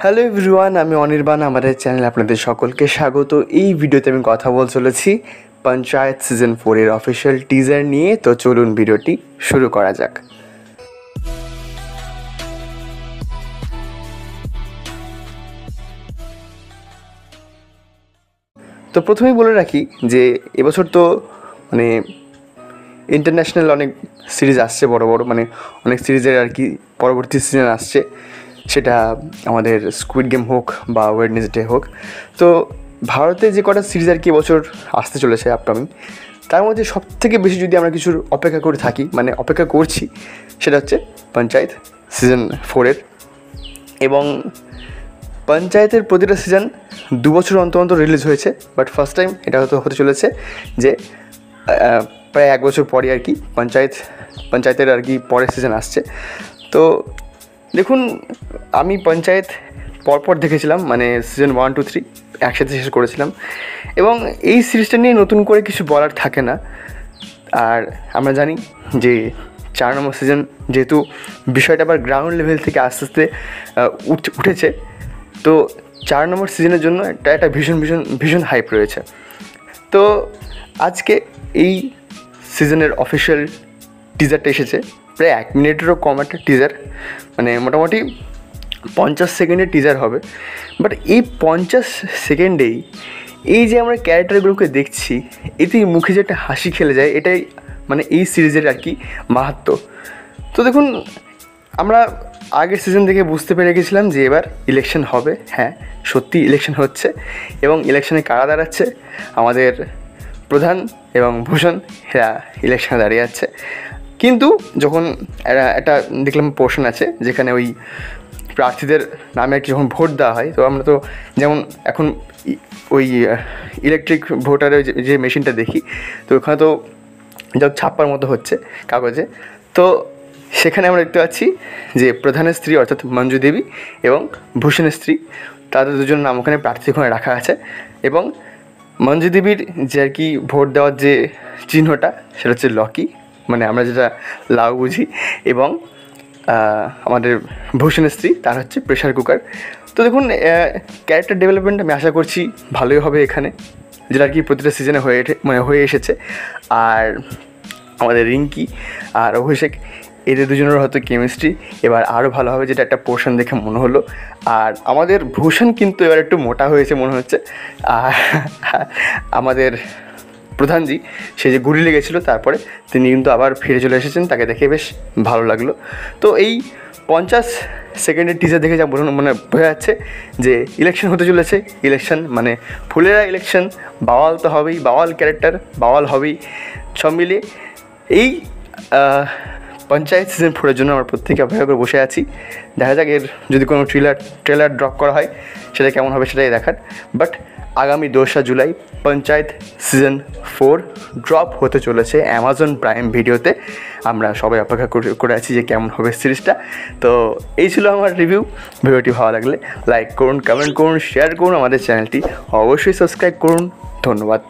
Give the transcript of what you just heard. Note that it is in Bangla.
হ্যালো এভরিওয়ান, আমি অনির্বাণ। আমাদের চ্যানেলে আপনাদের সকলকে স্বাগত। এই ভিডিওতে আমি কথা বলতে চলেছি পঞ্চায়েত সিজন 4 এর অফিসিয়াল টিজার নিয়ে। তো চলুন ভিডিওটি শুরু করা যাক। তো প্রথমেই বলে রাখি যে এবছর তো মানে ইন্টারন্যাশনাল অনেক সিরিজ আসছে, বড় বড় মানে অনেক সিরিজের আর কি পরবর্তী সিজন আসছে, সেটা আমাদের স্কুইড গেম হোক বা ওয়েডনেসডে হোক। তো ভারতে যে কটা সিরিজ আর কি এবছর আসতে চলেছে আপকামিং, তার মধ্যে সবথেকে বেশি যদি আমরা কিছুর অপেক্ষা করে থাকি, মানে অপেক্ষা করছি, সেটা হচ্ছে পঞ্চায়েত সিজন 4-এর। এবং পঞ্চায়েতের প্রতিটা সিজন 2 বছর অন্তর অন্তর রিলিজ হয়েছে, বাট ফার্স্ট টাইম এটা হতে চলেছে যে প্রায় 1 বছর পরে আর কি পঞ্চায়েতের আর কি পরের সিজন আসছে। তো দেখুন, আমি পঞ্চায়েত পরপর দেখেছিলাম, মানে সিজন 1, 2, 3 একসাথে শেষ করেছিলাম। এবং এই সিরিজটা নিয়ে নতুন করে কিছু বলার থাকে না। আর আমরা জানি যে 4 নম্বর সিজন যেহেতু বিষয়টা আবার গ্রাউন্ড লেভেল থেকে আস্তে আস্তে উঠেছে, তো 4 নম্বর সিজনের জন্য একটা ভীষণ হাইপ রয়েছে। তো আজকে এই সিজনের অফিসিয়াল টিজারটা এসেছে, প্রায় 1 মিনিটেরও কম একটা টিজার, মানে মোটামুটি 50 সেকেন্ডের টিজার হবে। বাট এই 50 সেকেন্ডেই এই যে আমরা ক্যারেক্টারগুলোকে দেখছি, এতেই মুখে যে একটা হাসি খেলে যায়, এটাই মানে এই সিরিজের আর কি মাহাত্ম্য। তো দেখুন, আমরা আগের সিজন থেকে বুঝতে পেরে গেছিলাম যে এবার ইলেকশন হবে। হ্যাঁ, সত্যি ইলেকশন হচ্ছে, এবং ইলেকশনে কারা দাঁড়াচ্ছে? আমাদের প্রধান এবং ভূষণ, এরা ইলেকশনে দাঁড়িয়ে যাচ্ছে। কিন্তু যখন একটা দেখলাম পোর্শন আছে যেখানে ওই প্রার্থীদের নামে আর কি যখন ভোট দেওয়া হয়, তো আমরা তো যেমন এখন ওই ইলেকট্রিক ভোটারের যে মেশিনটা দেখি, তো ওখানে তো যা ছাপ্পার মতো হচ্ছে কাগজে, তো সেখানে আমরা দেখতে পাচ্ছি যে প্রধানের স্ত্রী অর্থাৎ মঞ্জু দেবী এবং ভূষণের স্ত্রী, তাদের দুজন নাম ওখানে প্রার্থী ওখানে রাখা আছে। এবং মঞ্জু দেবীর যে আর কি ভোট দেওয়ার যে চিহ্নটা, সেটা হচ্ছে লকি, মানে আমরা যেটা লাউ বুঝি। এবং আমাদের ভূষণের স্ত্রী, তার হচ্ছে প্রেশার কুকার। তো দেখুন, ক্যারেক্টার ডেভেলপমেন্ট আমি আশা করছি ভালোই হবে এখানে, যেটা আর কি প্রতিটা সিজনে হয়ে এসেছে। আর আমাদের রিঙ্কি আর অভিষেক, এদের দুজনের হয়তো কেমিস্ট্রি এবার আরও ভালো হবে, যেটা একটা পোর্শন দেখে মনে হলো। আর আমাদের ভূষণ কিন্তু এবার একটু মোটা হয়েছে মনে হচ্ছে। আর আমাদের প্রধানজি, সে যে গুলি লেগেছিলো, তারপরে তিনি কিন্তু আবার ফিরে চলে এসেছেন, তাকে দেখে বেশ ভালো লাগলো। তো এই 50 সেকেন্ডের টিজার দেখে যা মানে বোঝা যাচ্ছে যে ইলেকশন হতে চলেছে। ইলেকশন মানে ফুলেরা ইলেকশন, বাওয়াল তো হবেই, বাওয়াল ক্যারেক্টার, বাওয়াল হবেই। সব মিলিয়ে এই পঞ্চায়েত সিজন 4-এর জন্য আমরা প্রত্যেকে অপেক্ষা করে বসে আছি। দেখা যাক এর যদি কোনো ট্রেলার ড্রপ করা হয়, সেটা কেমন হবে সেটাই দেখার। বাট আগামী 2 জুলাই পঞ্চায়েত সিজন 4 ড্রপ হতে চলেছে অ্যামাজন প্রাইম ভিডিওতে। আমরা সবাই অপেক্ষা করে আছি যে কেমন হবে সিরিজটা। তো এই ছিল আমার রিভিউ। ভিডিওটি ভালো লাগলে লাইক করুন, কমেন্ট করুন, শেয়ার করুন, আমাদের চ্যানেলটি অবশ্যই সাবস্ক্রাইব করুন। ধন্যবাদ।